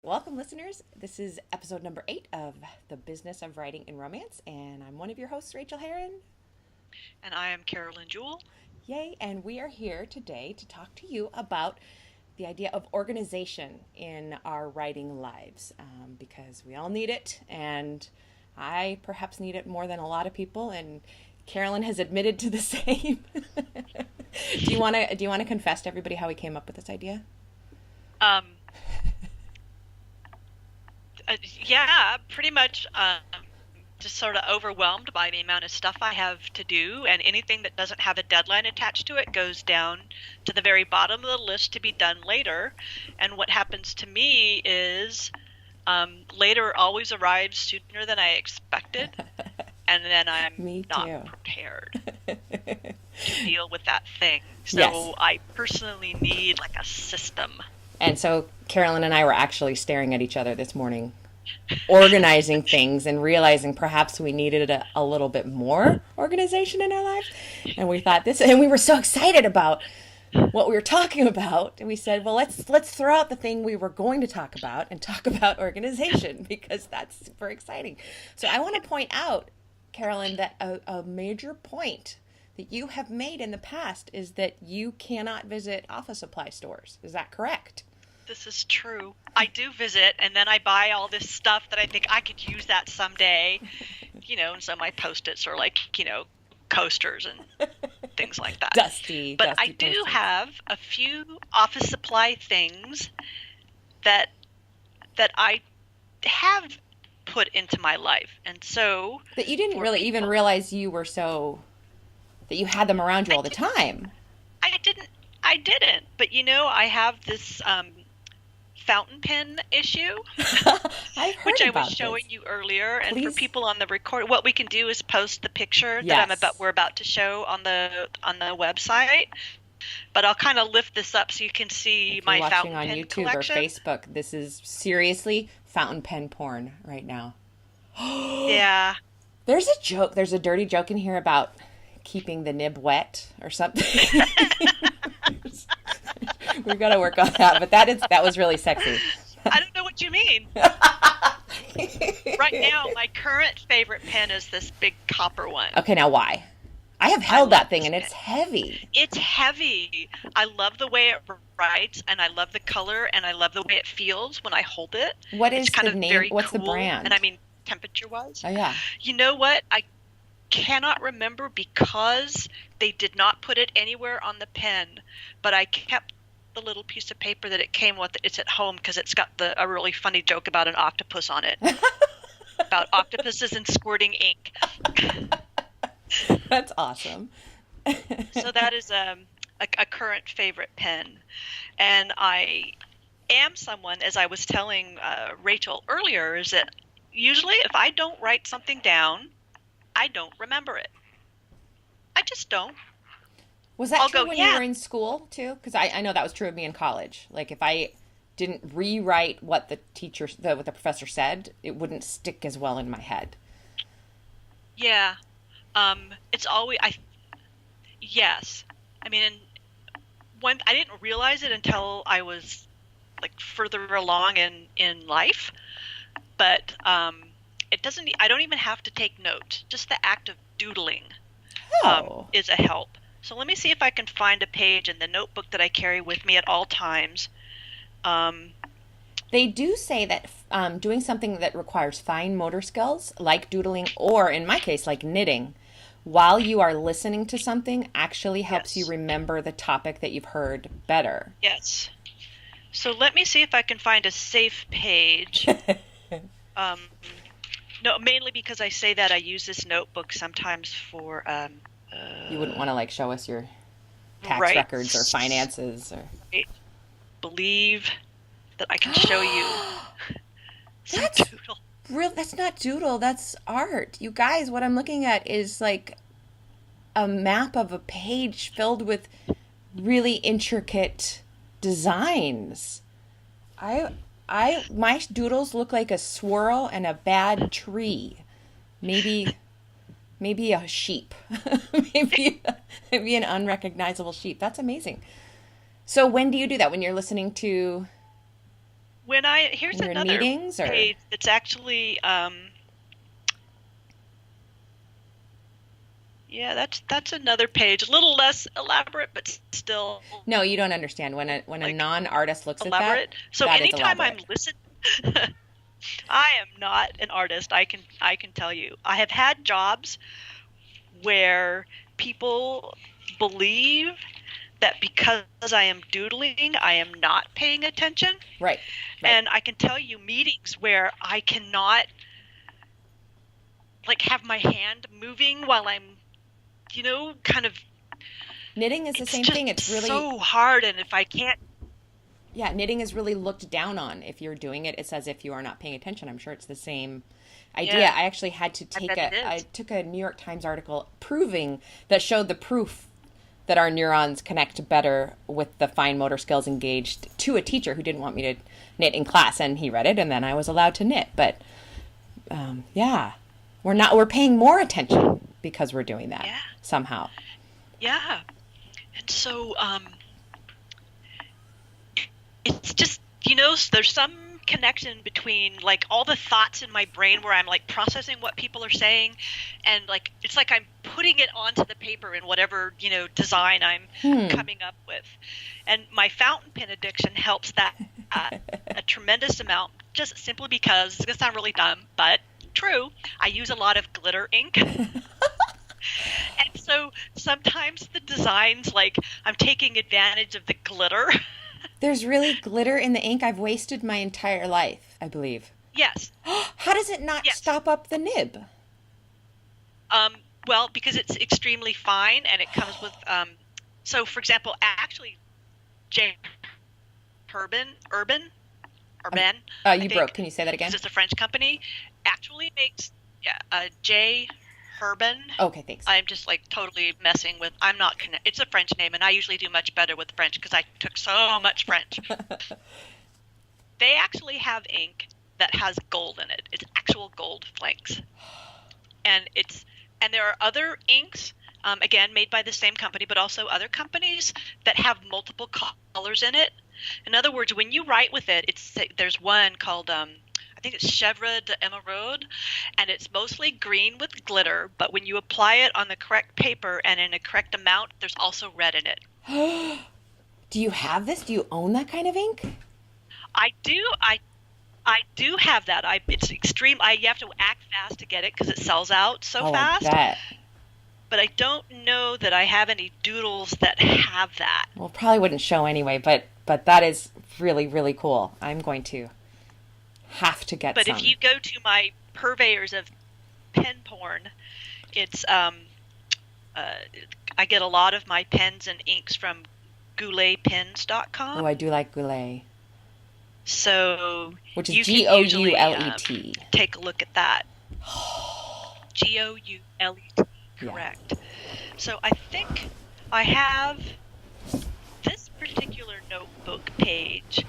Welcome, listeners. This is episode number 8 of The Business of Writing in Romance, and I'm one of your hosts, Rachel Herron. And I am Carolyn Jewell. Yay, and we are here today to talk to you about the idea of organization in our writing lives, because we all need it, and I perhaps need it more than a lot of people, and Carolyn has admitted to the same. Do you want to confess to everybody how we came up with this idea? Um, yeah, pretty much just sort of overwhelmed by the amount of stuff I have to do, and anything that doesn't have a deadline attached to it goes down to the very bottom of the list to be done later. And what happens to me is later always arrives sooner than I expected, and then I'm not prepared to deal with that thing. So yes. I personally need like a system. And so Carolyn and I were actually staring at each other this morning, organizing things and realizing perhaps we needed a little bit more organization in our lives. And we thought and we were so excited about what we were talking about. And we said, well, let's throw out the thing we were going to talk about and talk about organization, because that's super exciting. So I want to point out, Carolyn, that a major point that you have made in the past is that you cannot visit office supply stores. Is that correct? This is true. I do visit, and then I buy all this stuff that I think I could use that someday, and so my Post-its are like, coasters and things like that. But I do Post-its. Have a few office supply things that I have put into my life. And so that you didn't really even realize that you had them around you all the time. I didn't. But I have this fountain pen issue, which I was showing you earlier. And for people on the record, what we can do is post the picture that we're about to show on the website. But I'll kind of lift this up so you can see my fountain pen collection. Watching on YouTube or Facebook, this is seriously fountain pen porn right now. Yeah. There's a dirty joke in here about keeping the nib wet or something. We've got to work on that, but that was really sexy. I don't know what you mean. Right now, my current favorite pen is this big copper one. Okay, now why? I have held that thing, and it's heavy. It's heavy. I love the way it writes, and I love the color, and I love the way it feels when I hold it. What is the name? What's the brand? And I mean, temperature-wise. Oh, yeah. You know what? I cannot remember because they did not put it anywhere on the pen, but I kept the little piece of paper that it came with. It's at home because it's got a really funny joke about an octopus on it. About octopuses and squirting ink. That's awesome. So that is a current favorite pen. And I am someone, as I was telling Rachel earlier, is that usually if I don't write something down, I don't remember it. I just don't. Was that true when you were in school too? Because I know that was true of me in college. Like if I didn't rewrite what the professor said, it wouldn't stick as well in my head. Yeah. It's always, yes. I mean, I didn't realize it until I was like further along in life, but, I don't even have to take notes. Just the act of doodling, is a help. So let me see if I can find a page in the notebook that I carry with me at all times. They do say that doing something that requires fine motor skills, like doodling, or in my case, like knitting, while you are listening to something actually helps you remember the topic that you've heard better. Yes. So let me see if I can find a safe page. No, mainly because I say that I use this notebook sometimes for... you wouldn't want to like show us your tax records or finances or... Right. Believe that I can show you that's doodle. That's not doodle, that's art. You guys, what I'm looking at is like a map of a page filled with really intricate designs. My doodles look like a swirl and a bad tree. Maybe a sheep. maybe an unrecognizable sheep. That's amazing. So when do you do that? When you're listening to here's In your another meetings or? page that's actually, yeah, that's another page, a little less elaborate, but still No, you don't understand. When a like non-artist looks at that, elaborate. So that is anytime I'm elaborate. listening, I am not an artist. I can tell you. I have had jobs where people believe that because I am doodling, I am not paying attention. Right, right. And I can tell you meetings where I cannot like have my hand moving while I'm, kind of, Knitting is the it's same just thing. It's really, so hard. And if I can't, yeah, knitting is really looked down on. If you're doing it, it's as if you are not paying attention. I'm sure it's the same idea. yeah, I actually had to I bet it I is. took a New York Times article proving that showed the proof that our neurons connect better with the fine motor skills engaged to a teacher who didn't want me to knit in class, and he read it, and then I was allowed to knit. But yeah, we're paying more attention because we're doing that Yeah, somehow. yeah. And so, it's just, there's some connection between like all the thoughts in my brain where I'm like processing what people are saying, and like it's like I'm putting it onto the paper in whatever, design I'm Hmm. coming up with. And my fountain pen addiction helps that a tremendous amount, just simply because it's going to sound really dumb, but true. I use a lot of glitter ink. And so sometimes the designs, like I'm taking advantage of the glitter. There's really glitter in the ink. I've wasted my entire life, I believe. Yes, How does it not yes. stop up the nib? Um, well, because it's extremely fine and it comes with, so for example, actually, J. Urban, I You broke. think, Can you say that because again? it's a French company, actually makes, yeah, J. Urban. Okay, thanks. I'm just like totally messing with, I'm not, it's a French name and I usually do much better with French because I took so much French. They actually have ink that has gold in it. It's actual gold flakes. And there are other inks, again made by the same company, but also other companies that have multiple colors in it. In other words, when you write with it, there's one called I think it's Chèvre d'Emeraude, and it's mostly green with glitter. But when you apply it on the correct paper and in a correct amount, there's also red in it. Do you have this? Do you own that kind of ink? I do. I do have that. It's extreme. You have to act fast to get it because it sells out so Oh, I fast. bet. But I don't know that I have any doodles that have that. Well, probably wouldn't show anyway, but that is really, really cool. I'm going to have to get But if some. you go to my purveyors of pen porn, it's uh, I get a lot of my pens and inks from Oh, gouletpens.com. I do like Goulet, So which is you can usually Goulet. take a look at that. Goulet, Yeah. correct. So I think I have this particular notebook page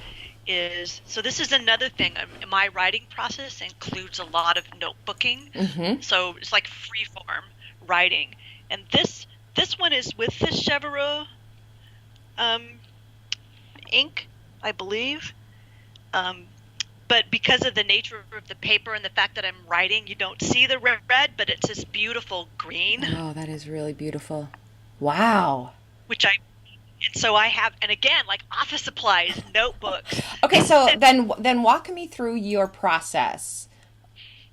so this is another thing. My writing process includes a lot of notebooking. Mm-hmm. So it's like free form writing. And this one is with the Chevreau um, ink, I believe. But because of the nature of the paper and the fact that I'm writing, you don't see the red, but it's this beautiful green, Oh, that is really beautiful. Wow. which and so I have, and again, like office supplies, notebooks. Okay, so then walk me through your process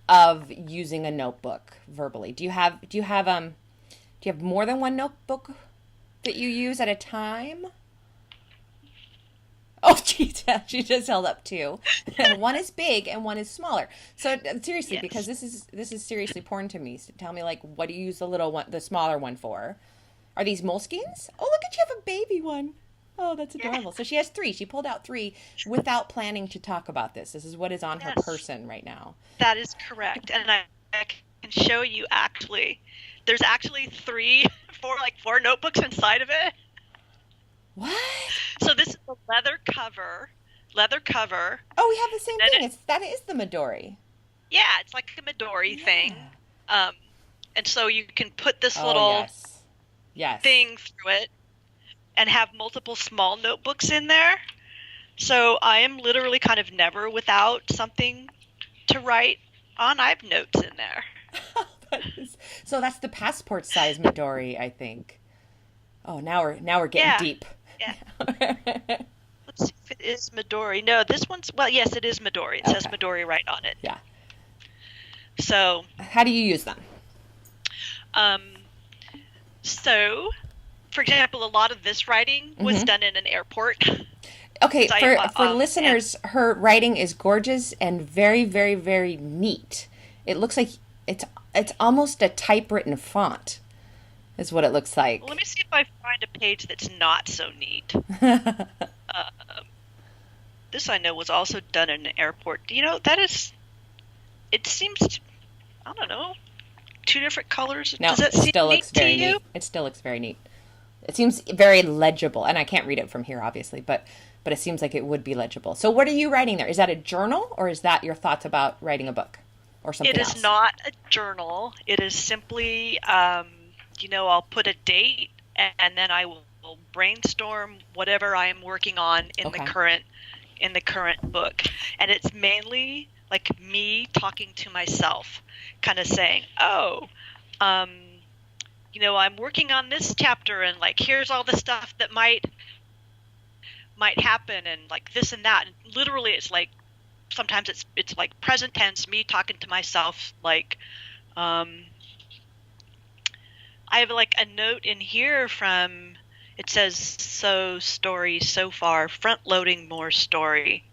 of using a notebook verbally. Do you have more than one notebook that you use at a time? Oh, geez, she just held up two. One is big and one is smaller. So seriously, because Yes. this is seriously important to me. So tell me, like, what do you use the smaller one for? Are these moleskins? Oh, look at you have a baby one. Oh, that's adorable. So she has three. She pulled out three without planning to talk about this. This is what is on her Yes, person right now. that is correct. And I can show you actually. There's actually four notebooks inside of it. What? So this is a leather cover. Oh, we have the same Then thing. That is the Midori. yeah, it's like a Midori thing. Yeah. Um, and so you can put this Oh, little yes. Yes. thing through it and have multiple small notebooks in there. So I am literally kind of never without something to write on. I have notes in there. So that's the passport size Midori, I think. Oh, now we're getting Yeah, deep. yeah. Let's see if it is Midori. No, this one's, well, yes, it is Midori. It says Okay. Midori right on it. Yeah. So, How do you use them? um, so for example, a lot of this writing was Hmm. done in an airport. Okay, So for and listeners, her writing is gorgeous and very, very, very neat. It looks like it's almost a typewritten font, is what it looks let like. me see if I find a page that's not so neat. This I know was also done in an airport. That is, it seems, I don't know, two different colors. No, Does that it seem still neat looks to very you? neat. It still looks very neat. It seems very legible, and I can't read it from here, obviously, but it seems like it would be legible. So, what are you writing there? Is that a journal, or is that your thoughts about writing a book, or It something is else? not a journal. It is simply, I'll put a date and then I will brainstorm whatever I am working on Okay. in the current book. And it's mainly like me talking to myself, kind of saying, "Oh, um, I'm working on this chapter and like here's all the stuff that might happen and like this and that." And literally it's like sometimes it's like present tense, me talking to myself like um I have like a note in here from, it says, so story so far, front loading more story.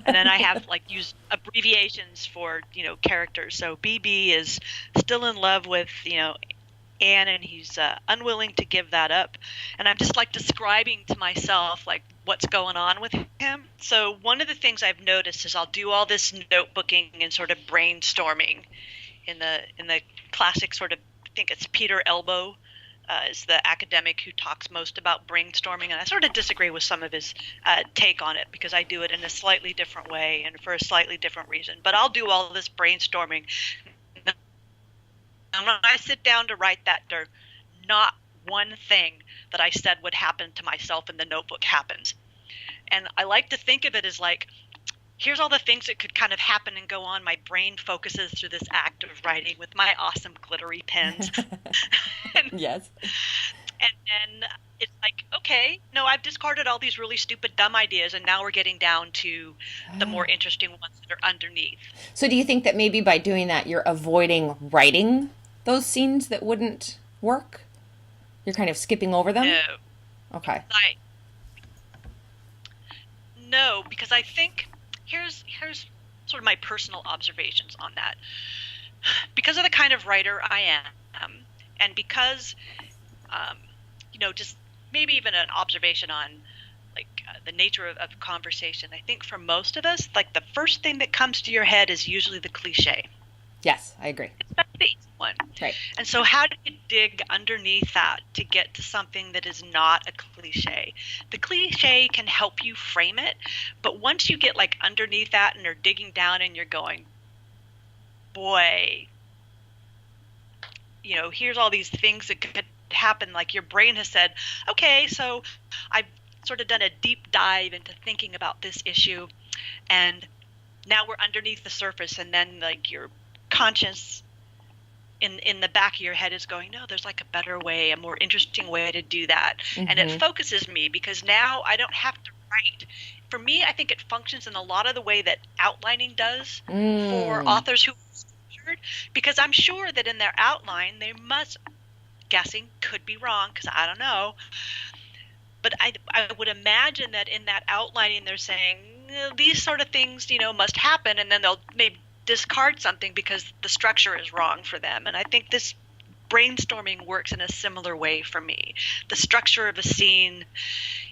And then I have like used abbreviations for, characters. So BB is still in love with, Anne, and he's unwilling to give that up. And I'm just like describing to myself like what's going on with him. So one of the things I've noticed is I'll do all this notebooking and sort of brainstorming in the classic sort of, I think it's Peter Elbow is the academic who talks most about brainstorming, and I sort of disagree with some of his take on it because I do it in a slightly different way and for a slightly different reason. But I'll do all this brainstorming, and when I sit down to write that, there not one thing that I said would happen to myself in the notebook happens. And I like to think of it as like, here's all the things that could kind of happen and go on. My brain focuses through this act of writing with my awesome glittery pens. and, Yes. and then it's like, okay, no, I've discarded all these really stupid, dumb ideas, and now we're getting down to the more interesting ones that are underneath. So, do you think that maybe by doing that, you're avoiding writing those scenes that wouldn't work? You're kind of skipping over them? No, Okay. I no, because I think here's sort of my personal observations on that. Because of the kind of writer I am, and because um, just maybe even an observation on like the nature of conversation. I think for most of us, like the first thing that comes to your head is usually the cliche. Yes, I agree. That's the easy one. Right. And so how do you dig underneath that to get to something that is not a cliche? The cliche can help you frame it, but once you get like underneath that and are digging down and you're going, boy, here's all these things that could happen. Like your brain has said, okay, so I've sort of done a deep dive into thinking about this issue, and now we're underneath the surface, and then like your conscience in the back of your head is going, no, there's like a better way, a more interesting way to do that. And it Mm-hmm. focuses me because now I don't have to write. For me, I think it functions in a lot of the way that outlining does for Mm. authors who are structured, because I'm sure that in their outline they must, guessing, could be wrong because I don't know, but I would imagine that in that outlining they're saying, these sort of things must happen, and then they'll maybe discard something because the structure is wrong for them. And I think this brainstorming works in a similar way for me. The structure of a scene,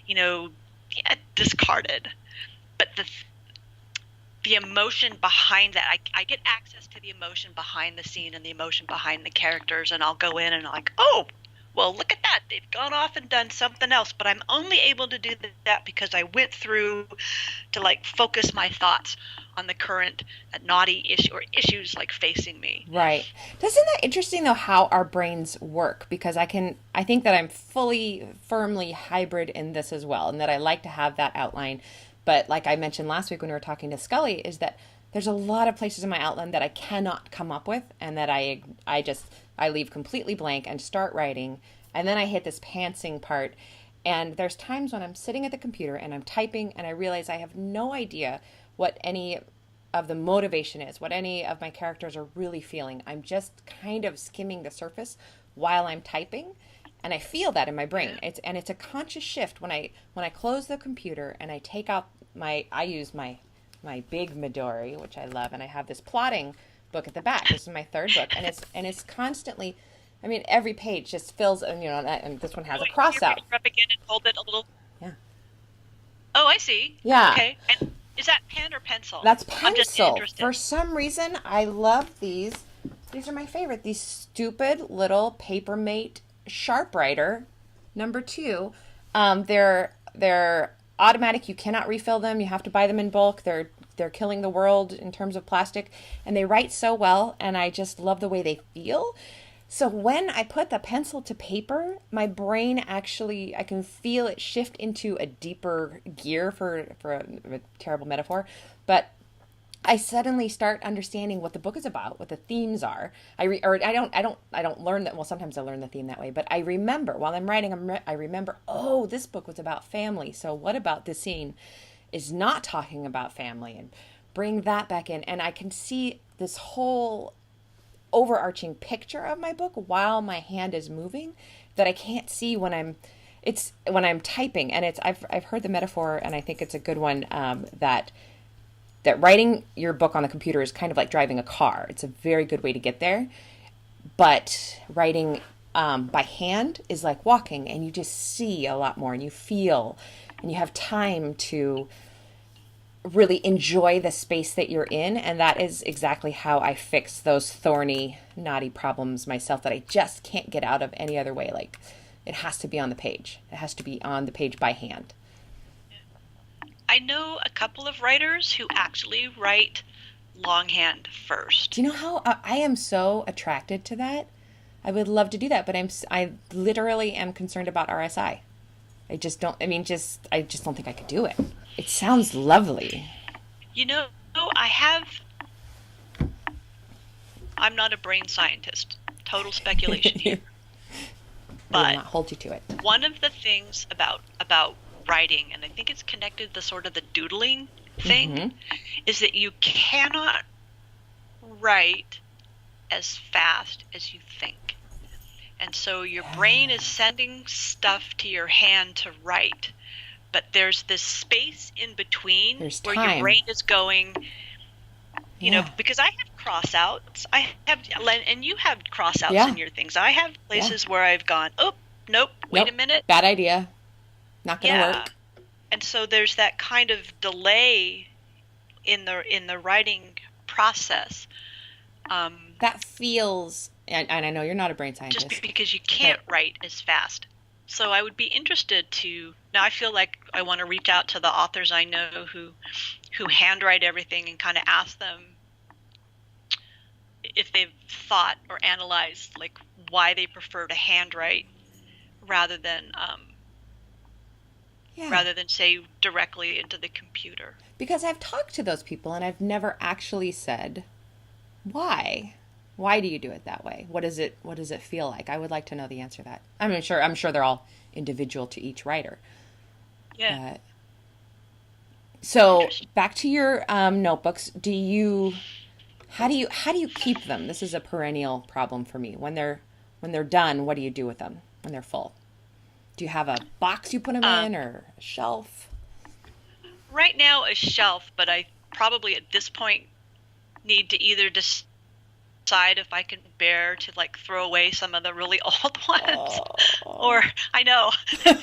yeah, discarded, but the emotion behind that, I get access to the emotion behind the scene and the emotion behind the characters, and I'll go in and I'm like, oh, well, look at that, they've gone off and done something else. But I'm only able to do that because I went through to like focus my thoughts on the current naughty issue or issues like facing me. Right. Isn't that interesting though how our brains work? Because I think that I'm fully, firmly hybrid in this as well, and that I like to have that outline. But like I mentioned last week when we were talking to Scully, is that there's a lot of places in my outline that I cannot come up with, and that I leave completely blank and start writing, and then I hit this pantsing part. And there's times when I'm sitting at the computer and I'm typing and I realize I have no idea what any of the motivation is, what any of my characters are really feeling. I'm just kind of skimming the surface while I'm typing, and I feel that in my brain. It's a conscious shift when I close the computer and I take out I use my big Midori, which I love, and I have this plotting book at the back. This is my third book, and it's constantly, I mean, every page just fills, and this one has a cross out. Up again and hold it a little. Yeah. Oh, I see. Yeah. Okay. And is that pen or pencil? That's I'm just pencil. interested. For some reason, I love these. These are my favorite. These stupid little Papermate Sharpwriter #2. They're automatic. You cannot refill them. You have to buy them in bulk. They're killing the world in terms of plastic, and they write so well, and I just love the way they feel. So when I put the pencil to paper, my brain actually, I can feel it shift into a deeper gear, for a terrible metaphor, but I suddenly start understanding what the book is about, what the themes are. I don't learn that. Well, sometimes I learn the theme that way, but I remember while I'm writing, I remember, oh, this book was about family. So what about this scene is not talking about family, and bring that back in. And I can see this whole overarching picture of my book while my hand is moving that I can't see when I'm typing. And I've heard the metaphor, and I think it's a good one, that writing your book on the computer is kind of like driving a car. It's a very good way to get there, but writing by hand is like walking, and you just see a lot more, and you feel, and you have time to really enjoy the space that you're in. And that is exactly how I fix those thorny, knotty problems myself that I just can't get out of any other way. Like, it has to be on the page. It has to be on the page by hand. I know a couple of writers who actually write longhand first. Do you know how I am so attracted to that? I would love to do that, but I literally am concerned about RSI. I just don't think I could do it. It sounds lovely. I'm not a brain scientist. Total speculation here. But I will not hold you to it. One of the things about writing, and I think it's connected to sort of the doodling thing, is that you cannot write as fast as you think. And so your brain is sending stuff to your hand to write, but there's this space in between where your brain is going, because I have cross-outs. And you have cross-outs in your things. I have places where I've gone, oh, nope, wait a minute. Bad idea. Not going to work. And so there's that kind of delay in the writing process. That feels, and I know you're not a brain scientist. Just because you can't write as fast. So I would be interested now I feel like I want to reach out to the authors I know who handwrite everything and kind of ask them if they've thought or analyzed like why they prefer to handwrite rather than say directly into the computer. Because I've talked to those people and I've never actually said why. Why do you do it that way? What does it feel like? I would like to know the answer to that. I'm sure they're all individual to each writer. Yeah. So back to your notebooks. How do you keep them? This is a perennial problem for me. When they're done, what do you do with them when they're full? Do you have a box you put them in, or a shelf? Right now, a shelf, but I probably at this point need to either decide if I can bear to like throw away some of the really old ones, or I know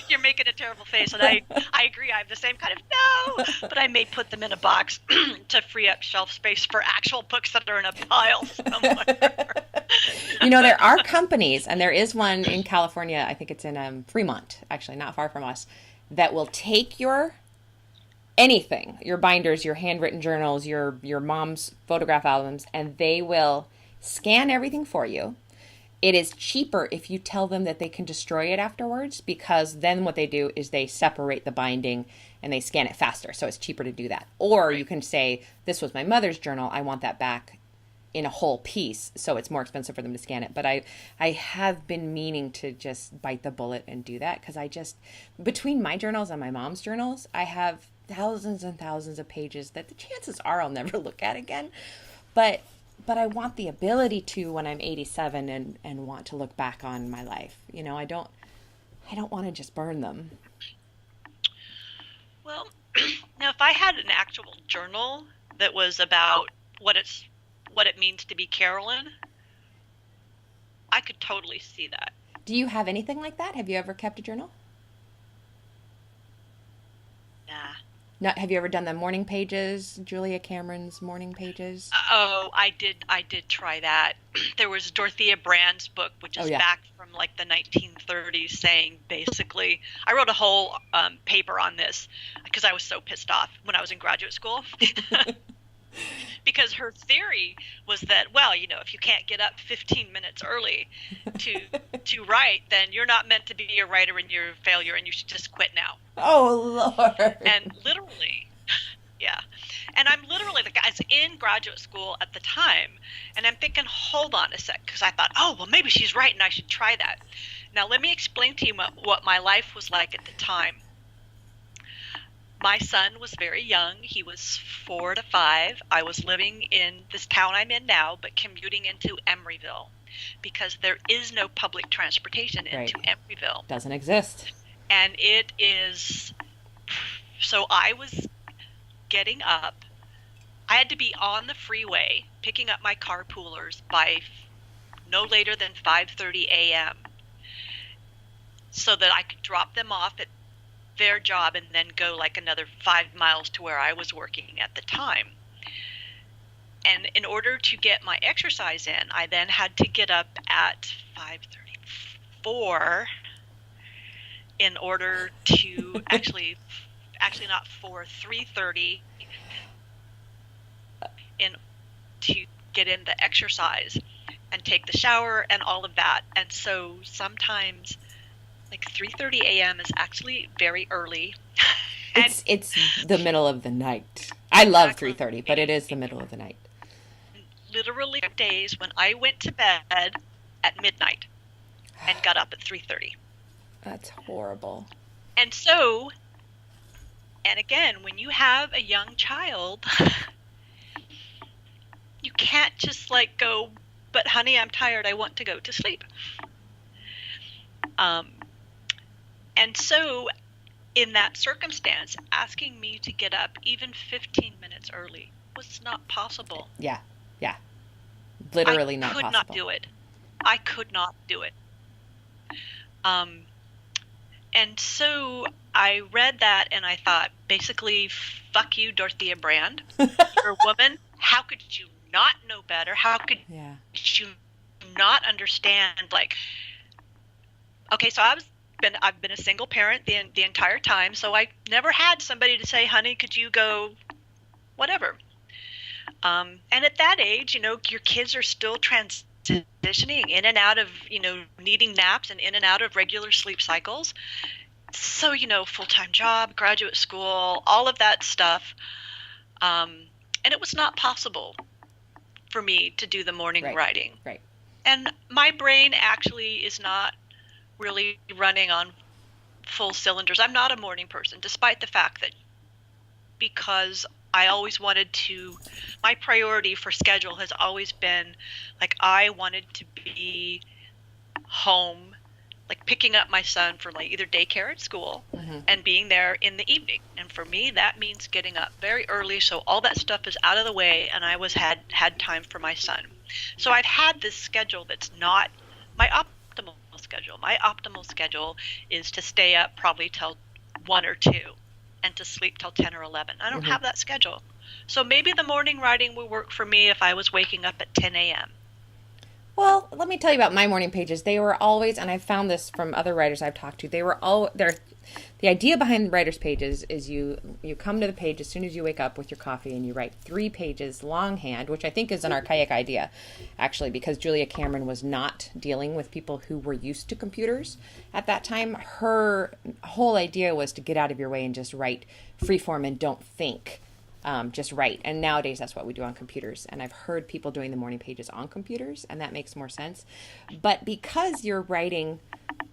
you're making a terrible face, and I agree. I have the same kind of no, but I may put them in a box to free up shelf space for actual books that are in a pile somewhere. There are companies, and there is one in California. I think it's in Fremont, actually, not far from us, that will take your anything, your binders, your handwritten journals, your mom's photograph albums, and they will scan everything for you it is cheaper if you tell them that they can destroy it afterwards, because then what they do is they separate the binding and they scan it faster. So it's cheaper to do that. Or you can say, this was my mother's journal. I want that back in a whole piece. So it's more expensive for them to scan it. But I have been meaning to just bite the bullet and do that, because I just, between my journals and my mom's journals, I have thousands and thousands of pages that the chances are I'll never look at again. But I want the ability to when I'm 87 and want to look back on my life. I don't want to just burn them. Well, now if I had an actual journal that was about what it means to be Carolyn, I could totally see that. Do you have anything like that? Have you ever kept a journal? Nah. Not, have you ever done the morning pages, Julia Cameron's morning pages? Oh, I did try that. There was Dorothea Brand's book, which is back from like the 1930s, saying basically, I wrote a whole paper on this because I was so pissed off when I was in graduate school. Because her theory was that, well, if you can't get up 15 minutes early to write, then you're not meant to be a writer and you're a failure and you should just quit now. Oh, Lord. And literally, yeah. And I'm literally, I was in graduate school at the time, and I'm thinking, hold on a sec, because I thought, oh, well, maybe she's right and I should try that. Now, let me explain to you what my life was like at the time. My son was very young. He was 4 to 5. I was living in this town I'm in now, but commuting into Emeryville because there is no public transportation into Emeryville. Doesn't exist. And it is, so I was getting up. I had to be on the freeway picking up my carpoolers by no later than 5:30 a.m. so that I could drop them off at their job and then go like another 5 miles to where I was working at the time. And in order to get my exercise in, I then had to get up at 5:34 in order to actually not 3:30 in to get in the exercise and take the shower and all of that. And so sometimes like 3:30 a.m. is actually very early. It's the middle of the night. I love 3:30, but it is the middle of the night. Literally days when I went to bed at midnight and got up at 3:30. That's horrible. And so, and again, when you have a young child, you can't just like go, but honey, I'm tired, I want to go to sleep. And so, in that circumstance, asking me to get up even 15 minutes early was not possible. Yeah. Literally not possible. I could not do it. I could not do it. And so I read that and I thought, basically, fuck you, Dorothea Brand. You're a woman. How could you not know better? How could you not understand? Like, okay, so I've been a single parent the entire time, so I never had somebody to say, honey, could you go whatever. And at that age, your kids are still transitioning in and out of, needing naps and in and out of regular sleep cycles. So, full-time job, graduate school, all of that stuff. And it was not possible for me to do the morning writing. Right. And my brain actually is not really running on full cylinders. I'm not a morning person, despite the fact that because I always wanted to, my priority for schedule has always been like I wanted to be home, like picking up my son from like either daycare at school and being there in the evening. And for me, that means getting up very early so all that stuff is out of the way and I had time for my son. So I've had this schedule that's not my optimal schedule. My optimal schedule is to stay up probably till 1 or 2 and to sleep till 10 or 11. I don't have that schedule. So maybe the morning writing would work for me if I was waking up at 10 a.m. Well, let me tell you about my morning pages. They were always, and I've found this from other writers I've talked to, the idea behind writers' pages is you come to the page as soon as you wake up with your coffee and you write 3 pages longhand, which I think is an archaic idea, actually, because Julia Cameron was not dealing with people who were used to computers at that time. Her whole idea was to get out of your way and just write freeform and don't think. Just write. And nowadays that's what we do on computers. And I've heard people doing the morning pages on computers, and that makes more sense. But because you're writing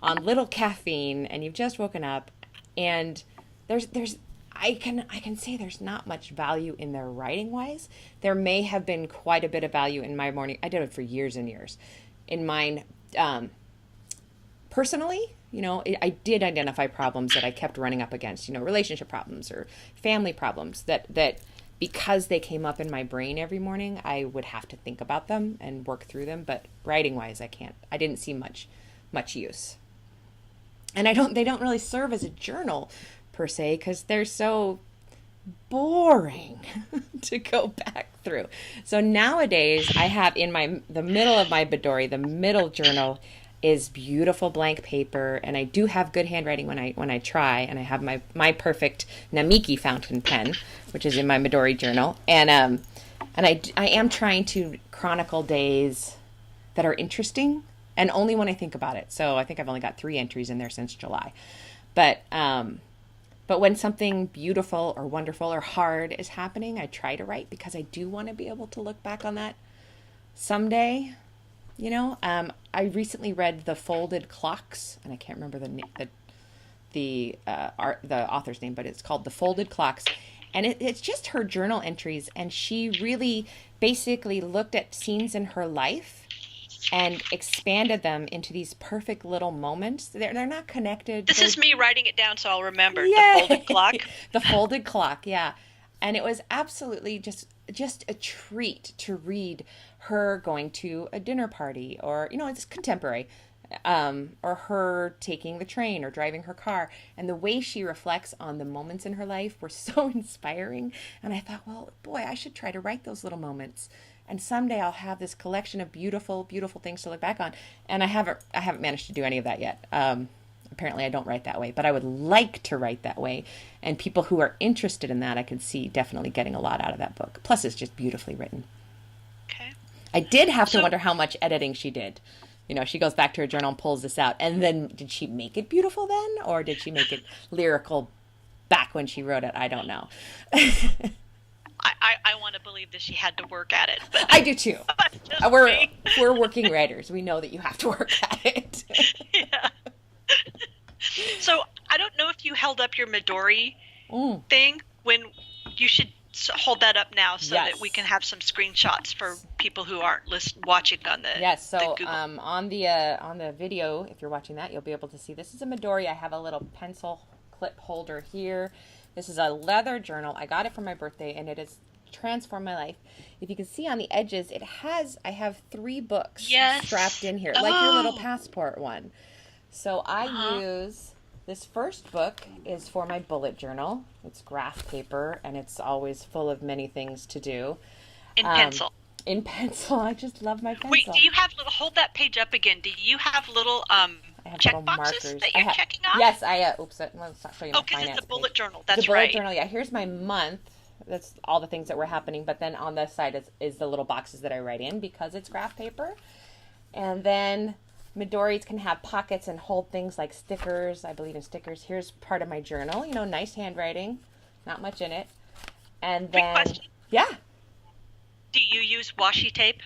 on little caffeine and you've just woken up, and I can say there's not much value in their writing wise. There may have been quite a bit of value in my morning. I did it for years and years. In mine, personally, I did identify problems that I kept running up against, relationship problems or family problems that because they came up in my brain every morning, I would have to think about them and work through them. But writing wise, I didn't see much use. And they don't really serve as a journal per se, because they're so boring to go back through. So nowadays I have in the middle of my Midori, the middle journal is beautiful blank paper, and I do have good handwriting when I try, and I have my perfect Namiki fountain pen, which is in my Midori journal, and I am trying to chronicle days that are interesting, and only when I think about it. So I think I've only got 3 entries in there since July, but when something beautiful or wonderful or hard is happening, I try to write, because I do want to be able to look back on that someday. I recently read The Folded Clocks, and I can't remember the author's name, but it's called The Folded Clocks, and it's just her journal entries, and she really basically looked at scenes in her life and expanded them into these perfect little moments. They're not connected. This is me writing it down so I'll remember. Yay! The Folded Clock. The Folded Clock, yeah. And it was absolutely just a treat to read her going to a dinner party, or, it's contemporary, or her taking the train or driving her car. And the way she reflects on the moments in her life were so inspiring. And I thought, well, boy, I should try to write those little moments. And someday I'll have this collection of beautiful, beautiful things to look back on. And I haven't managed to do any of that yet. Apparently I don't write that way, but I would like to write that way. And people who are interested in that, I can see definitely getting a lot out of that book. Plus, it's just beautifully written. Okay. I did have to wonder how much editing she did. She goes back to her journal and pulls this out. And then did she make it beautiful then? Or did she make it lyrical back when she wrote it? I don't know. I want to believe that she had to work at it. But I do too. We're working writers. We know that you have to work at it. Yeah. So I don't know if you held up your Midori thing. When you should hold that up now, so Yes. that we can have some screenshots for people who aren't watching on the Yes. So the Google. on the video, if you're watching that, you'll be able to see this is a Midori. I have a little pencil clip holder here. This is a leather journal. I got it for my birthday, and it has transformed my life. If you can see on the edges, I have 3 books strapped in here, like your little passport one. So I use, this first book is for my bullet journal. It's graph paper, and it's always full of many things to do. In pencil. In pencil. I just love my pencil. Wait, do you have hold that page up again? Do you have little I have check little boxes markers. that you're checking off? Yes, let's not show you my because finance it's a bullet page. journal. That's the bullet right. journal, yeah. Here's my month. That's all the things that were happening. But then on the side is the little boxes that I write in, because it's graph paper. And then Midoris can have pockets and hold things like stickers. I believe in stickers. Here's part of my journal. Nice handwriting. Not much in it. And then, Quick question. Yeah. Do you use washi tape?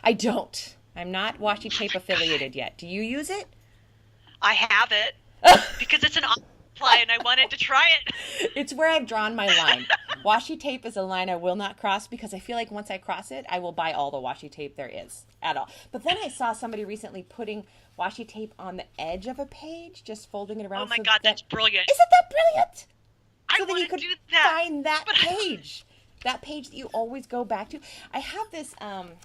I don't. I'm not washi tape affiliated yet. Do you use it? I have it because it's an apply and I wanted to try it. It's where I've drawn my line. Washi tape is a line I will not cross, because I feel like once I cross it, I will buy all the washi tape there is at all. But then I saw somebody recently putting washi tape on the edge of a page, just folding it around. Oh my God, that's brilliant. Isn't that brilliant? I So then you want to could do that. find that page. That page that you always go back to. I have this,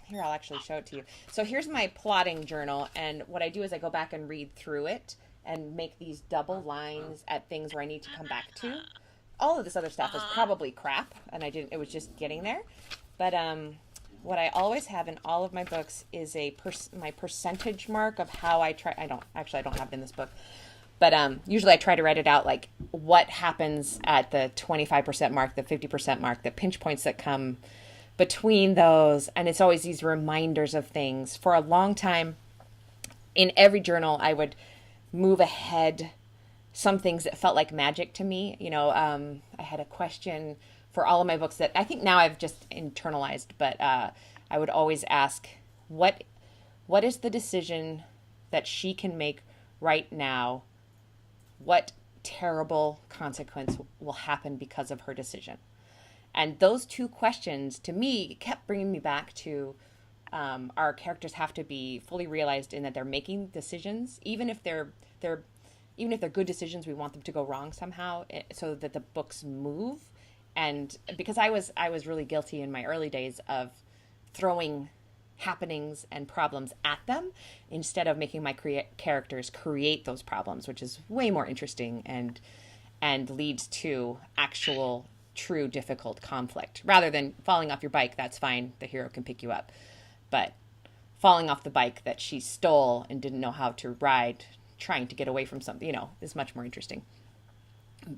here, I'll actually show it to you. So here's my plotting journal, and what I do is I go back and read through it and make these double lines at things where I need to come back to. All of this other stuff is probably crap, and it was just getting there. But what I always have in all of my books is my percentage mark of how I try. I don't have it in this book, but usually I try to write it out, like what happens at the 25% mark, the 50% mark, the pinch points that come between those, and it's always these reminders of things. For a long time, in every journal, I would move ahead some things that felt like magic to me. I had a question for all of my books that I think now I've just internalized, but I would always ask, what is the decision that she can make right now? What terrible consequence will happen because of her decision? And those two questions, to me, kept bringing me back to our characters have to be fully realized in that they're making decisions, even if they're good decisions. We want them to go wrong somehow, so that the books move. And because I was really guilty in my early days of throwing happenings and problems at them instead of making my characters create those problems, which is way more interesting and leads to actual true difficult conflict. Rather than falling off your bike, that's fine, the hero can pick you up. But falling off the bike that she stole and didn't know how to ride, trying to get away from something, is much more interesting.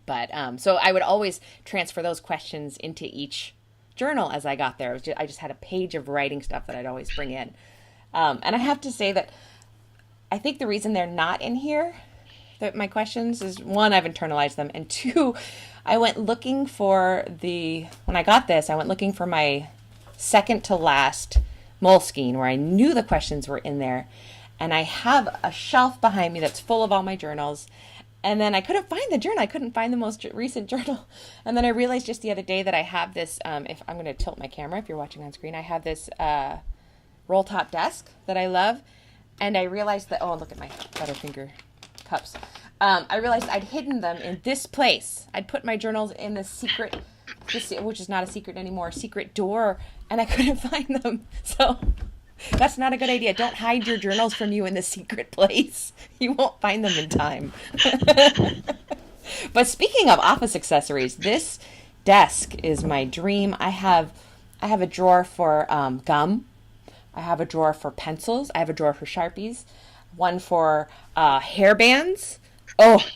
But so I would always transfer those questions into each journal as I got there. I just had a page of writing stuff that I'd always bring in. And I have to say that I think the reason they're not in here, my questions, is one, I've internalized them, and two, I went looking for when I got this, I went looking for my second to last Moleskine where I knew the questions were in there. And I have a shelf behind me that's full of all my journals. And then I couldn't find the journal. I couldn't find the most recent journal. And then I realized just the other day that I have this, if I'm going to tilt my camera, if you're watching on screen, I have this roll top desk that I love. And I realized that, oh, look at my Butterfinger cups. I realized I'd hidden them in this place. I'd put my journals in the secret, which is not a secret anymore, secret door, and I couldn't find them. So that's not a good idea. Don't hide your journals from you in the secret place. You won't find them in time. But speaking of office accessories, this desk is my dream. I have a drawer for gum. I have a drawer for pencils. I have a drawer for Sharpies. One for hair bands. Oh,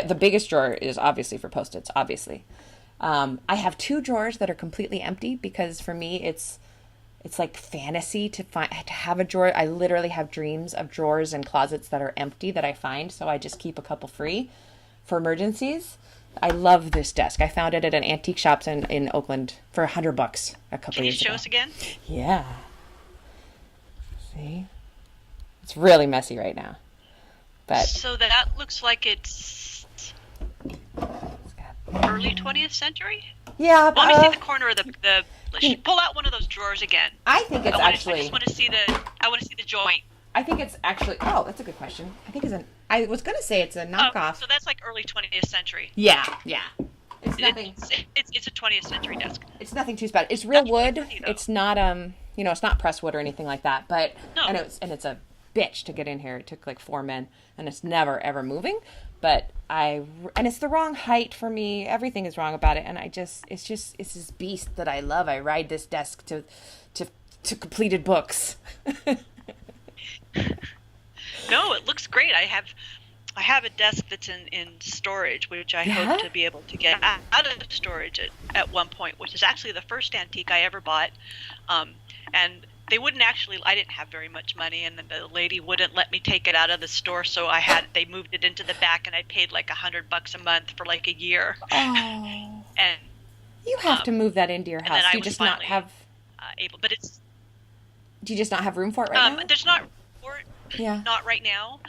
the biggest drawer is obviously for Post-its, obviously. I have two drawers that are completely empty because for me it's like fantasy to have a drawer. I literally have dreams of drawers and closets that are empty that I find, so I just keep a couple free for emergencies. I love this desk. I found it at an antique shop in Oakland for $100 a couple years ago. Can you show us again? Yeah. See? It's really messy right now. But so that looks like it's early 20th century? Yeah. Let me see the corner of the pull out one of those drawers again. I think it's I just want to see the joint. I think it's actually, oh, that's a good question. I was going to say it's a knockoff. So that's like early 20th century. Yeah. It's nothing. It's a 20th century desk. It's nothing too special. It's real wood. Pretty, it's not it's not pressed wood or anything like that. But no. and it's a bitch to get in here. It took like 4 men, and it's never ever moving. But it's the wrong height for me. Everything is wrong about it, and it's this beast that I love. I ride this desk to completed books. No, it looks great. I have a desk that's in storage, which I hope to be able to get out of storage at one point, which is actually the first antique I ever bought. And they wouldn't actually, I didn't have very much money, and the lady wouldn't let me take it out of the store, so they moved it into the back, and I paid like $100 a month for like a year. Oh. And you have to move that into your house. Do you just not have able, but it's. Do you just not have room for it right now? There's not room for it. Yeah. Not right now.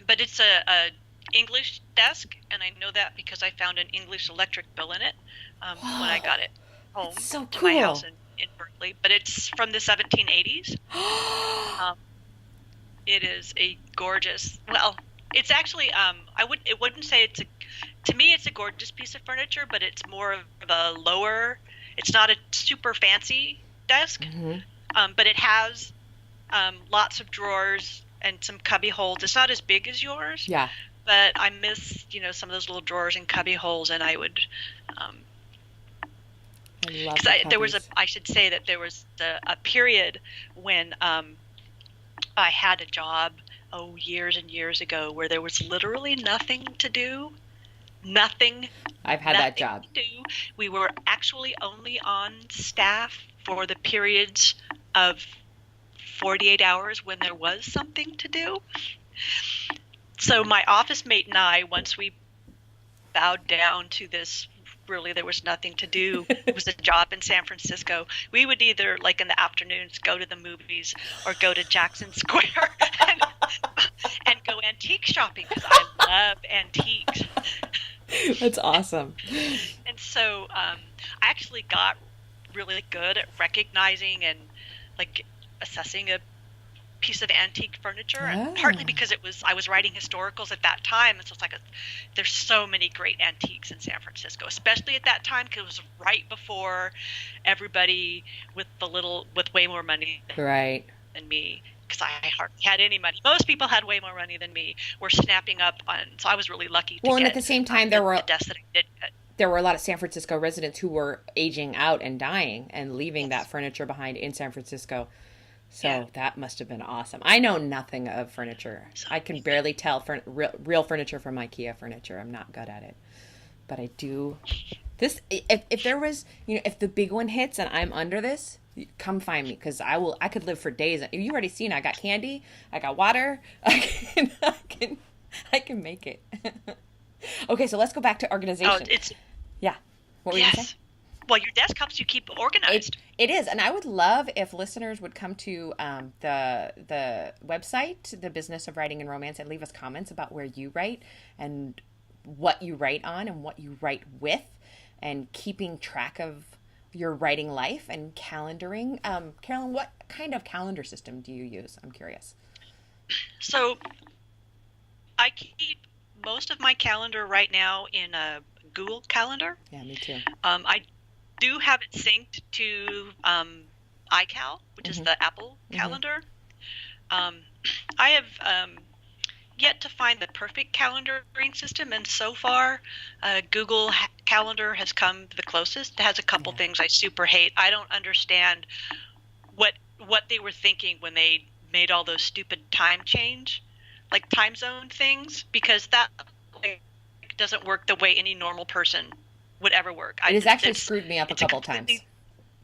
But it's a English desk, and I know that because I found an English electric bill in it when I got it home to my house in Berkeley. But it's from the 1780s. It is a gorgeous. Well, it's actually it wouldn't say to me it's a gorgeous piece of furniture, but it's more of a lower. It's not a super fancy desk, but it has lots of drawers and some cubby holes. It's not as big as yours. Yeah. But I miss, some of those little drawers and cubby holes, and I would I love 'Cause the there was cubbies. I should say that there was a period when I had a job, years and years ago, where there was literally nothing to do. Nothing, I've had that nothing job. to do. We were actually only on staff for the periods of 48 hours when there was something to do. So my office mate and I, once we bowed down to this, really there was nothing to do. It was a job in San Francisco. We would either, like in the afternoons, go to the movies or go to Jackson Square and go antique shopping because I love antiques. That's awesome. And so I actually got really good at recognizing and like assessing a piece of antique furniture, and partly Ah. because I was writing historicals at that time, and so it's like there's so many great antiques in San Francisco, especially at that time because it was right before everybody with way more money Right. than me, because I hardly had any money. Most people had way more money than me, were snapping up on, so I was really lucky to Well, and at get the same time, the desk that I did get. there were a lot of San Francisco residents who were aging out and dying and leaving that Yes. furniture behind in San Francisco. Yeah. So that must have been awesome. I know nothing of furniture. So I can barely tell real furniture from IKEA furniture. I'm not good at it. But I do. This, if there was, if the big one hits and I'm under this, come find me because I could live for days. You already seen, I got candy, I got water. I can make it. Okay, so let's go back to oh, organization. it's Yeah. What were you going to say? yes. Well, your desk helps you keep organized. It is, and I would love if listeners would come to the website, the Business of Writing and Romance, and leave us comments about where you write and what you write on and what you write with, and keeping track of your writing life and calendaring. Carolyn, what kind of calendar system do you use? I'm curious. So I keep most of my calendar right now in a Google Calendar. Yeah, me too. I do have it synced to iCal, which is the Apple calendar. I have yet to find the perfect calendaring system, and so far, Google Calendar has come the closest. It has a couple things I super hate. I don't understand what they were thinking when they made all those stupid time zone things, because that like, doesn't work the way any normal person would ever work. It has actually screwed me up a couple times.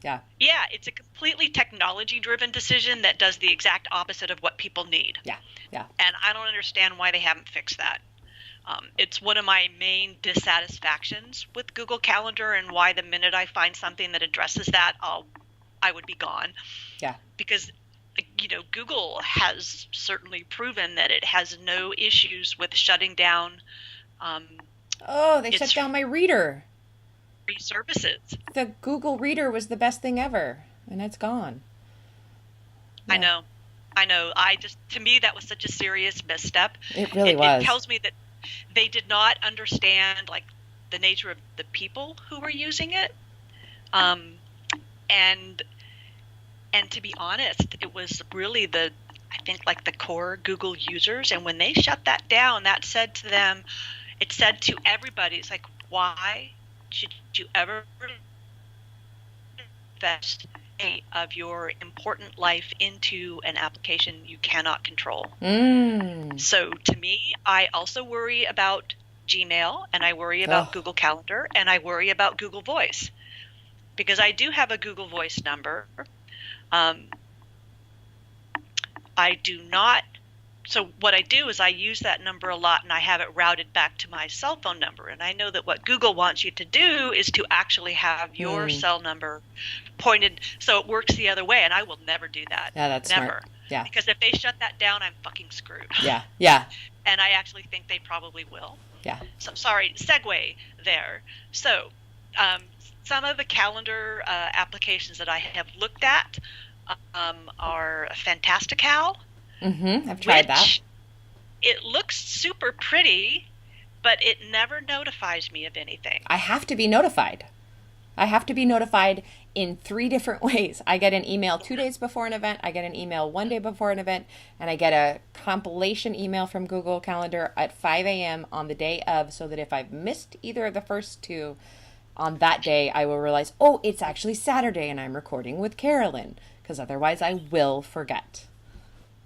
Yeah. Yeah, it's a completely technology-driven decision that does the exact opposite of what people need. Yeah. Yeah. And I don't understand why they haven't fixed that. It's one of my main dissatisfactions with Google Calendar, and why the minute I find something that addresses that, I would be gone. Yeah. Because Google has certainly proven that it has no issues with shutting down Oh, they shut down my reader. free services. The Google Reader was the best thing ever, and it's gone. Yeah. I know. To me, that was such a serious misstep. It really was. It tells me that they did not understand like the nature of the people who were using it. And to be honest, it was really I think like the core Google users. And when they shut that down, it said to everybody, it's like, why should you ever invest any of your important life into an application you cannot control? So to me, I also worry about Gmail, and I worry about Google Calendar, and I worry about Google Voice, because I do have a Google Voice number. I do not. So what I do is I use that number a lot, and I have it routed back to my cell phone number. And I know that what Google wants you to do is to actually have your cell number pointed so it works the other way. And I will never do that. Yeah, that's never. Smart. Yeah. Because if they shut that down, I'm fucking screwed. Yeah. Yeah. And I actually think they probably will. Yeah. So sorry, segue there. So some of the calendar applications that I have looked at are Fantastical. I've tried that. It looks super pretty, but it never notifies me of anything. I have to be notified. I have to be notified in 3 different ways. I get an email 2 days before an event, I get an email 1 day before an event, and I get a compilation email from Google Calendar at 5 a.m. on the day of, so that if I've missed either of the first 2, on that day I will realize, oh, it's actually Saturday and I'm recording with Carolyn, because otherwise I will forget.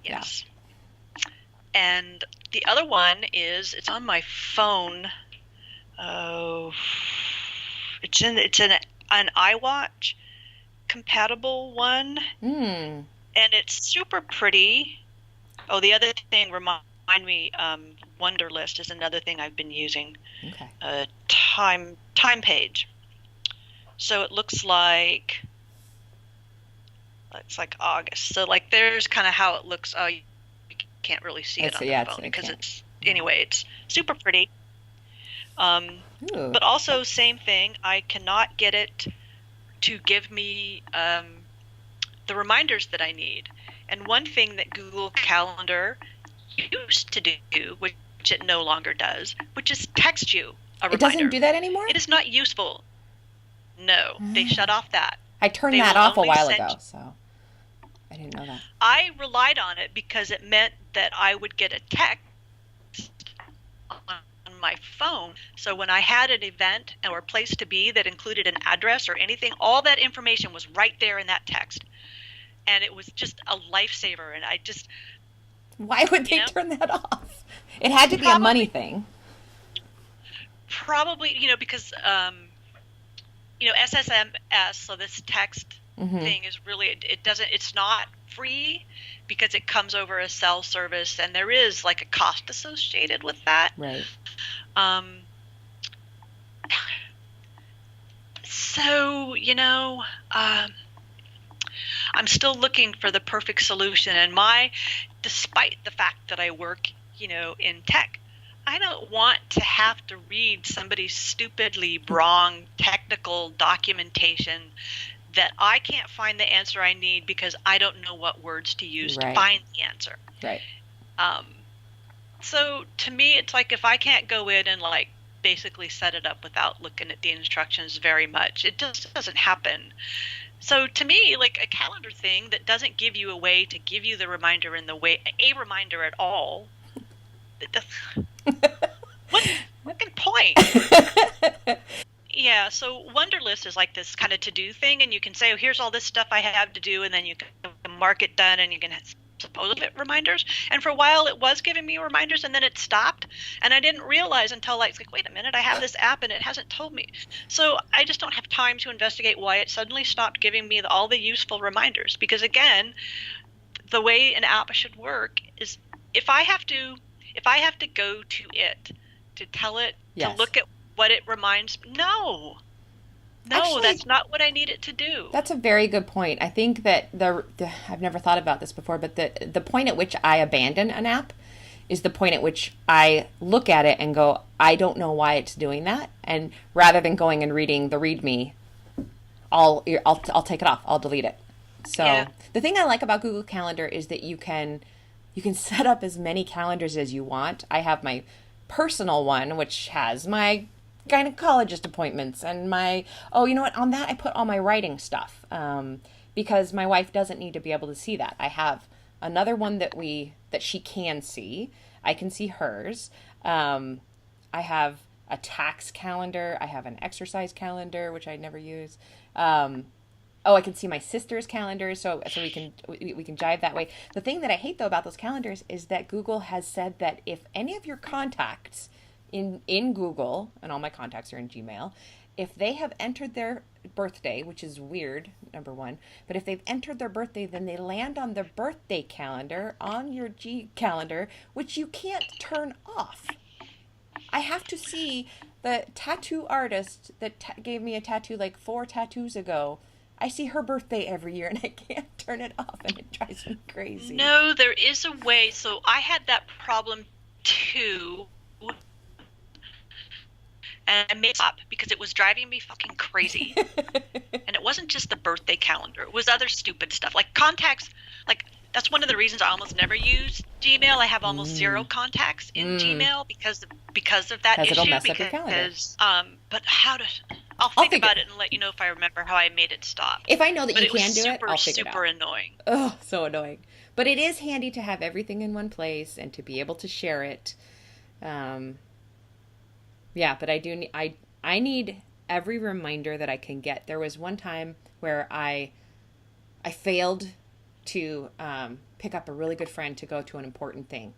Yeah. Yes. And the other one is, it's on my phone. Oh, it's an iWatch compatible one, Hmm. and it's super pretty. Oh, the other thing, remind me, Wunderlist is another thing I've been using. Okay. Time page. So it looks like it's like August. So like there's kind of how it looks. Oh, you can't really see it on the phone because it's anyway. It's super pretty. But also same thing. I cannot get it to give me the reminders that I need. And one thing that Google Calendar used to do, which it no longer does, which is text you a reminder. It doesn't do that anymore? It is not useful. No, they shut off that. I turned that off a while ago, so I didn't know that. I relied on it because it meant that I would get a text on my phone. So when I had an event or a place to be that included an address or anything, all that information was right there in that text. And it was just a lifesaver. And I just... Why would they turn that off? It had to be a money thing. Probably, because, SSMS, so this text thing is really, it's not free because it comes over a cell service and there is like a cost associated with that. Right. So, I'm still looking for the perfect solution, and despite the fact that I work, in tech, I don't want to have to read somebody's stupidly wrong technical documentation that I can't find the answer I need because I don't know what words to use to find the answer. Right. So to me, it's like if I can't go in and like basically set it up without looking at the instructions very much, it just doesn't happen. So to me, like a calendar thing that doesn't give you a way to give you the reminder in a reminder at all, what's the fucking point? Yeah, so Wunderlist is like this kind of to-do thing, and you can say, oh, here's all this stuff I have to do, and then you can mark it done, and you can suppose it reminders. And for a while, it was giving me reminders, and then it stopped, and I didn't realize until like wait a minute, I have this app, and it hasn't told me. So I just don't have time to investigate why it suddenly stopped giving me all the useful reminders. Because again, the way an app should work is if I have to go to it to tell it to look at what it reminds me. No, actually, that's not what I need it to do. That's a very good point. I think that I've never thought about this before, but the point at which I abandon an app is the point at which I look at it and go, I don't know why it's doing that. And rather than going and reading the README, I'll take it off. I'll delete it. So the thing I like about Google Calendar is that you can set up as many calendars as you want. I have my personal one, which has my gynecologist appointments and on that I put all my writing stuff because my wife doesn't need to be able to see that. I have another one that she can see. I can see hers. I have a tax calendar. I have an exercise calendar, which I never use. I can see my sister's calendar, so we can jive that way. The thing that I hate though about those calendars is that Google has said that if any of your contacts in Google, and all my contacts are in Gmail, if they have entered their birthday, which is weird, number one, but if they've entered their birthday, then they land on the birthday calendar on your G calendar, which you can't turn off. I have to see the tattoo artist that gave me a tattoo like 4 tattoos ago. I see her birthday every year and I can't turn it off, and it drives me crazy. No, there is a way. So I had that problem too. And I made it stop because it was driving me fucking crazy. And it wasn't just the birthday calendar. It was other stupid stuff. Like contacts, like that's one of the reasons I almost never use Gmail. I have almost zero contacts in Gmail because of that issue. It'll mess up your calendar. But I'll think about it and let you know if I remember how I made it stop. If I know that you can do it, I'll figure it out. Super annoying. Oh, so annoying. But it is handy to have everything in one place and to be able to share it. Yeah, but I need every reminder that I can get. There was one time where I failed to pick up a really good friend to go to an important thing.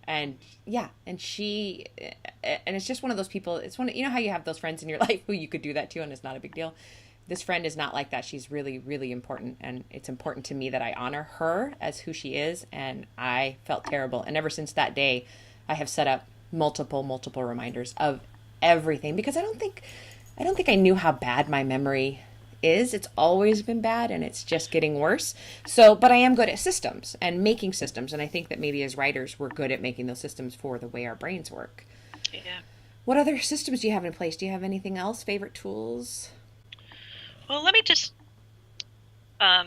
And yeah, and it's just one of those people. It's one, you know how you have those friends in your life who you could do that to and it's not a big deal. This friend is not like that. She's really, really important. And it's important to me that I honor her as who she is. And I felt terrible. And ever since that day, I have set up multiple reminders of everything, because I don't think I knew how bad my memory is. It's always been bad and it's just getting worse. So, but I am good at systems and making systems. And I think that maybe as writers, we're good at making those systems for the way our brains work. Yeah. What other systems do you have in place? Do you have anything else? Favorite tools? Well, let me just let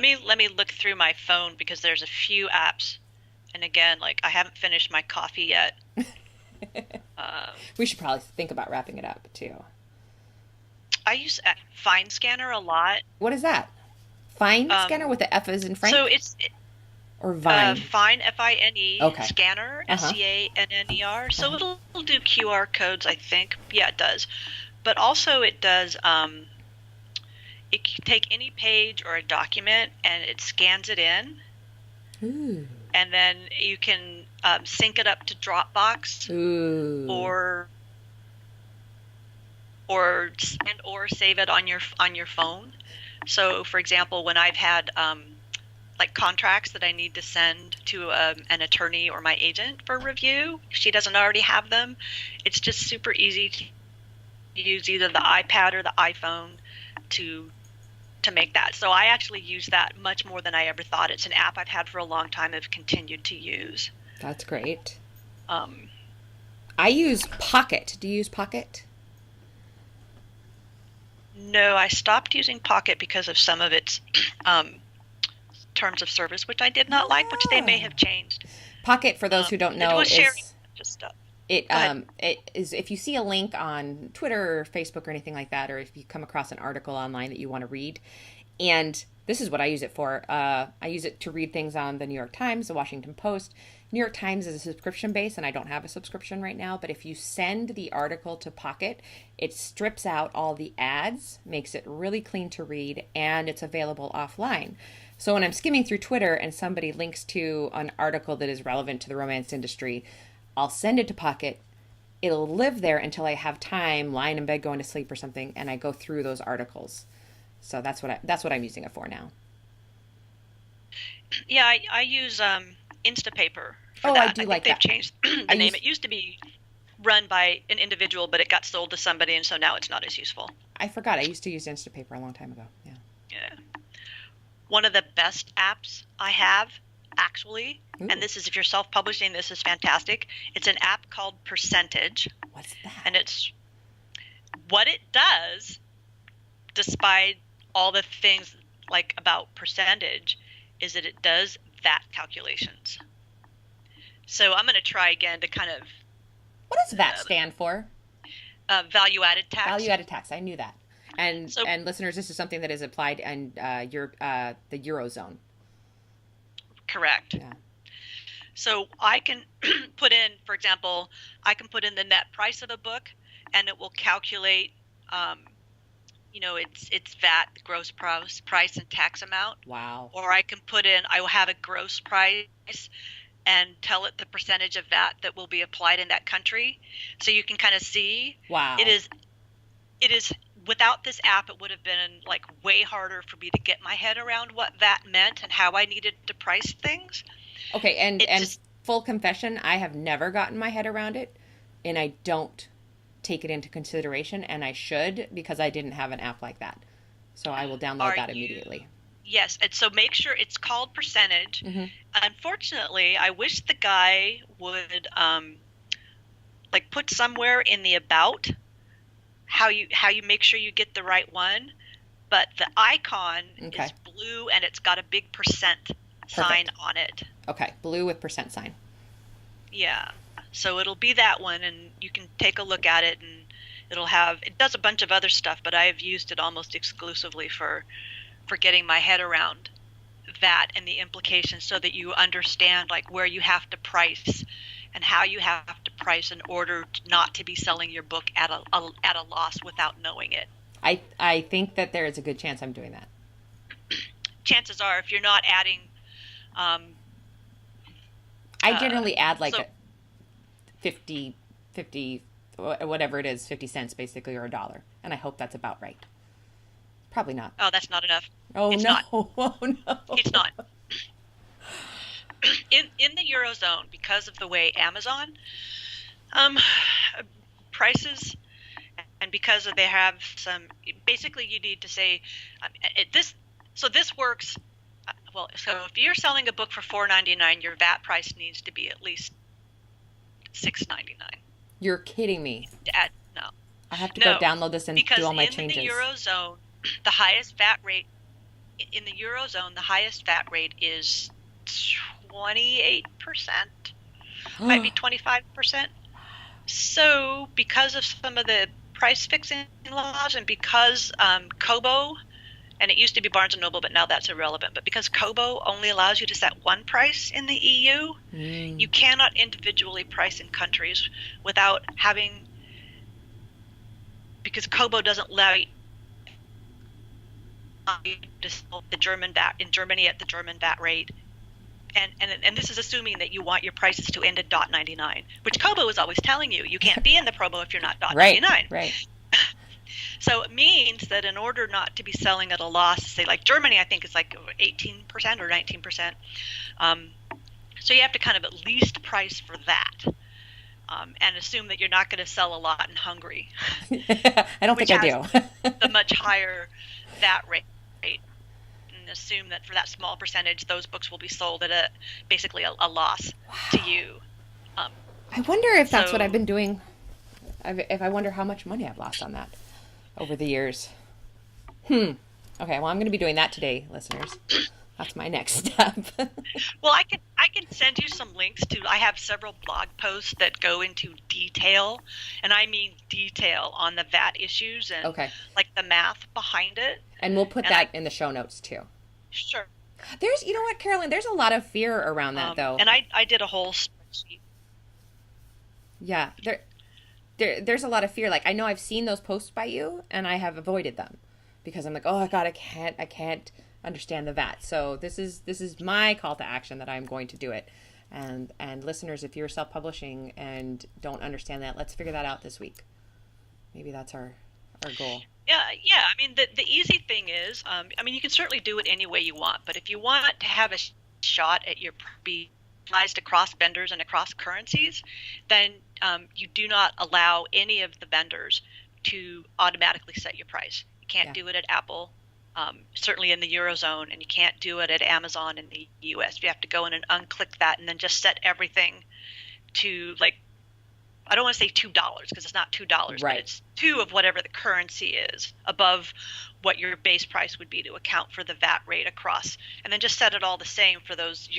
me look through my phone, because there's a few apps, and again, like, I haven't finished my coffee yet. We should probably think about wrapping it up too. I use Fine Scanner a lot. What is that? Fine Scanner with the F as in Frank? So it's or Vine? Fine, F-I-N-E, Okay. Scanner, S-C-A-N-N-E-R. So it'll do QR codes, I think. Yeah, it does. But also it does, it can take any page or a document and it scans it in. Ooh. And then you can sync it up to Dropbox. Ooh. or save it on your phone. So, for example, when I've had like contracts that I need to send to an attorney or my agent for review, if she doesn't already have them, it's just super easy to use either the iPad or the iPhone to make that. So I actually use that much more than I ever thought. It's an app I've had for a long time, I've continued to use. That's great. I use Pocket. Do you use Pocket? No, I stopped using Pocket because of some of its terms of service, which I did not like, which they may have changed. Pocket, for those who don't know, is sharing just stuff. It is, if you see a link on Twitter or Facebook or anything like that, or if you come across an article online that you want to read, and this is what I use it for. I use it to read things on the New York Times, the Washington Post. New York Times is a subscription base, and I don't have a subscription right now, but if you send the article to Pocket, it strips out all the ads, makes it really clean to read, and it's available offline. So when I'm skimming through Twitter and somebody links to an article that is relevant to the romance industry, I'll send it to Pocket. It'll live there until I have time, lying in bed, going to sleep or something, and I go through those articles. So that's what I'm using it for now. Yeah, I use Instapaper for Oh, that. I do think like they've that. changed the name. It used to be run by an individual, but it got sold to somebody, and so now it's not as useful. I forgot. I used to use Instapaper a long time ago. Yeah. Yeah. One of the best apps I have, actually, Ooh. and this is, if you're self-publishing, this is fantastic. It's an app called Percentage. What's that? And it's what it does, despite all the things like about percentage, is that it does VAT calculations. So I'm going to try again to kind of... What does VAT stand for? Value-added tax. Value-added tax. I knew that. And listeners, this is something that is applied in the Eurozone. Correct. Yeah. So I can put in, for example, I can put in the net price of a book, and it will calculate, its VAT, gross price and tax amount. Wow. Or I can put in, I will have a gross price and tell it the percentage of VAT that will be applied in that country. So you can kind of see. Wow. It is without this app, it would have been like way harder for me to get my head around what that meant and how I needed to price things. Okay, and full confession, I have never gotten my head around it, and I don't take it into consideration, and I should, because I didn't have an app like that. So I will download that immediately. Yes, and so make sure it's called Percentage. Mm-hmm. Unfortunately, I wish the guy would put somewhere in the about how you make sure you get the right one, but the icon is blue and it's got a big percent sign on it. Okay, blue with percent sign. Yeah, so it'll be that one, and you can take a look at it, and it does a bunch of other stuff, but I have used it almost exclusively for getting my head around that and the implications, so that you understand like where you have to price and how you have to price in order not to be selling your book at a loss without knowing it. I think that there is a good chance I'm doing that. Chances are, if you're not adding, I generally add like so a 50, whatever it is, 50 cents basically, or $1. And I hope that's about right. Probably not. oh, that's not enough. Oh, It's no. not. Oh, no. It's not. In the Eurozone, because of the way Amazon prices, and because they have some, basically you need to say this works. Well, so if you're selling a book for $4.99, your VAT price needs to be at least $6.99. You're kidding me. No, I have to no, go download this and because do all my in changes. the Eurozone, the highest VAT rate is 28%, might be 25%. So because of some of the price fixing laws, and because Kobo, and it used to be Barnes and Noble, but now that's irrelevant, but because Kobo only allows you to set one price in the EU, you cannot individually price in countries without having, because Kobo doesn't allow you to sell the German VAT in Germany at the German VAT rate. And this is assuming that you want your prices to end at $.99, which Kobo is always telling you. You can't be in the promo if you're not $.99. Right. So it means that in order not to be selling at a loss, say like Germany, I think is like 18% or 19%. So you have to kind of at least price for that, and assume that you're not going to sell a lot in Hungary. I don't think I do. The much higher VAT rate. And assume that for that small percentage, those books will be sold at basically a loss to you. I wonder if that's what I've been doing. If I wonder how much money I've lost on that over the years. Okay, well, I'm going to be doing that today, listeners. That's my next step. Well, I can send you some links to. I have several blog posts that go into detail, and I mean detail on the VAT issues and like the math behind it. And we'll put that in the show notes too. Sure. You know what, Carolyn? There's a lot of fear around that, though. And I did a whole spreadsheet. Yeah, there's a lot of fear. Like, I know I've seen those posts by you, and I have avoided them because I'm like, oh God, I can't understand the VAT. So this is my call to action that I'm going to do it. And listeners, if you're self-publishing and don't understand that, let's figure that out this week. Maybe that's our goal. Yeah. I mean, the easy thing is, you can certainly do it any way you want, but if you want to have a shot at your be applies across vendors and across currencies, then you do not allow any of the vendors to automatically set your price. You can't do it at Apple, certainly in the Eurozone, and you can't do it at Amazon in the US. You have to go in and unclick that and then just set everything to, like, I don't want to say $2 because it's not $2, right, but it's 2 of whatever the currency is above what your base price would be to account for the VAT rate across, and then just set it all the same for those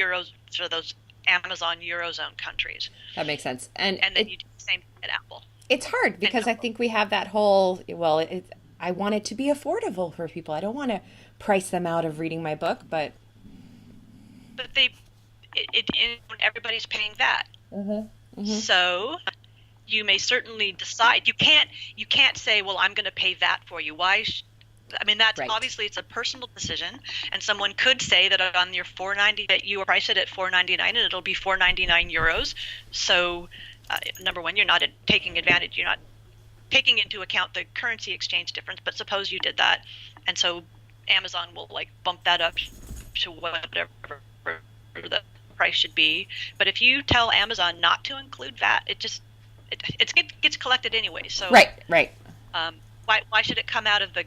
Amazon Eurozone countries. That makes sense. And then you do the same at Apple. It's hard because I think we have that whole, I want it to be affordable for people. I don't want to price them out of reading my book, but everybody's paying VAT. Mm-hmm. So you may certainly decide. You can't say, well, I'm going to pay VAT for you. Why? That's right. Obviously it's a personal decision, and someone could say that on your $4.90 that you price it at $4.99 and it'll be €4.99. So number one, you're not taking advantage. You're not taking into account the currency exchange difference. But suppose you did that, and so Amazon will bump that up to whatever the price should be. But if you tell Amazon not to include VAT, it gets collected anyway. So right. Why should it come out of the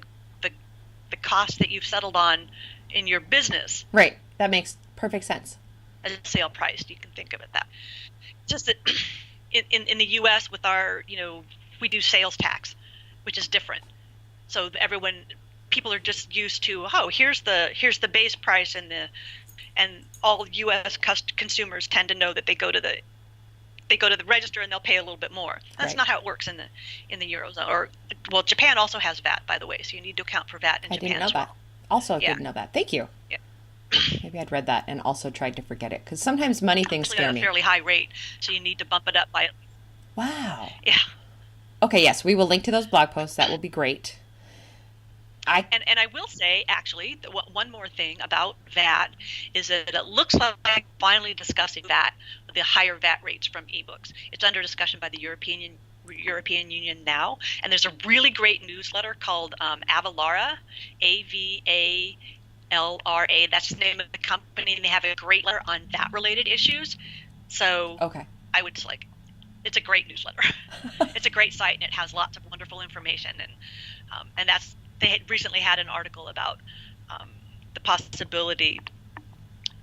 cost that you've settled on in your business? Right. That makes perfect sense. As a sale price, you can think of it that. Just that in the U.S. with our, we do sales tax, which is different. So people are just used to, here's the base price, and all U.S. consumers tend to know that they go to the register and they'll pay a little bit more. That's not how it works in the Eurozone. Japan also has VAT, by the way, so you need to account for VAT in Japan. I didn't know that. Also, I didn't know that. Thank you. Yeah. Maybe I'd read that and also tried to forget it because sometimes money things Actually, scare at a me. fairly high rate, so you need to bump it up by. Wow. Yeah. Okay, yes, we will link to those blog posts. That will be great. I And I will say, actually, one more thing about VAT is that it looks like finally discussing VAT, the higher VAT rates from ebooks. It's under discussion by the European Union now, and there's a really great newsletter called Avalara, AVALRA. That's the name of the company, and they have a great letter on VAT-related issues. So okay. I would like. It's a great newsletter. It's a great site, and it has lots of wonderful information. And that's they had recently had an article about the possibility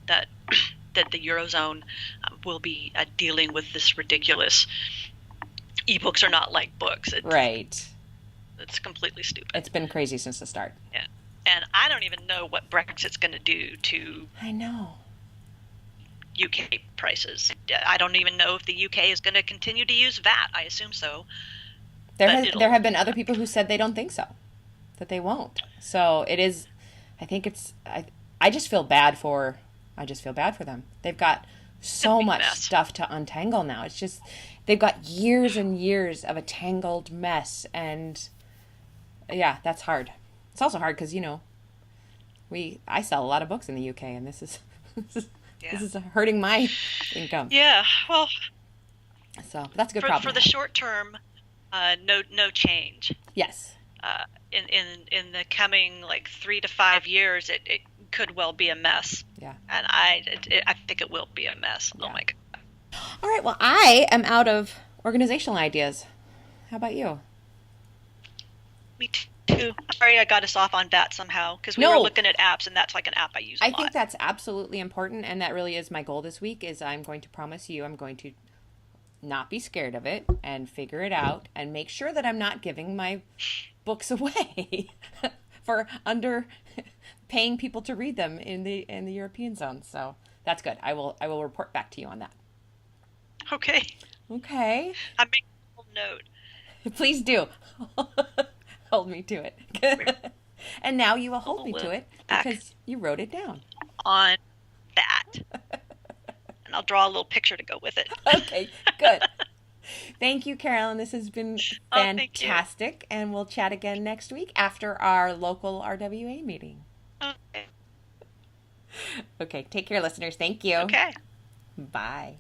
that the Eurozone will be dealing with this ridiculous ebooks are not like books. Right. It's completely stupid. It's been crazy since the start. Yeah. And I don't even know what Brexit's going to do to I know. UK prices. I don't even know if the UK is going to continue to use VAT. I assume so. There have been other people who said they don't think so, that they won't. So it is. I think it's. I just feel bad for. I just feel bad for them. They've got so much stuff to untangle now. It's just they've got years and years of a tangled mess, and yeah, that's hard. It's also hard because I sell a lot of books in the UK, and this is this is hurting my income. Yeah, well, so that's a good problem for the short term. No change. Yes. In the coming 3 to 5 years, it could well be a mess. Yeah. And I think it will be a mess. Yeah. Oh my God. All right. Well, I am out of organizational ideas. How about you? Me too. Sorry, I got us off on that somehow because we were looking at apps, and that's like an app I use a lot. I think that's absolutely important, and that really is my goal this week. Is I'm going to promise you, I'm going to not be scared of it and figure it out and make sure that I'm not giving my books away for under paying people to read them in the European zone. So that's good. I will report back to you on that. Okay. Okay. I'm making a little note. Please do. Hold me to it. And now you will hold me to it because you wrote it down. On that. And I'll draw a little picture to go with it. Okay, good. Thank you, Carolyn. This has been fantastic. And we'll chat again next week after our local RWA meeting. Okay. Okay, take care, listeners. Thank you. Okay. Bye.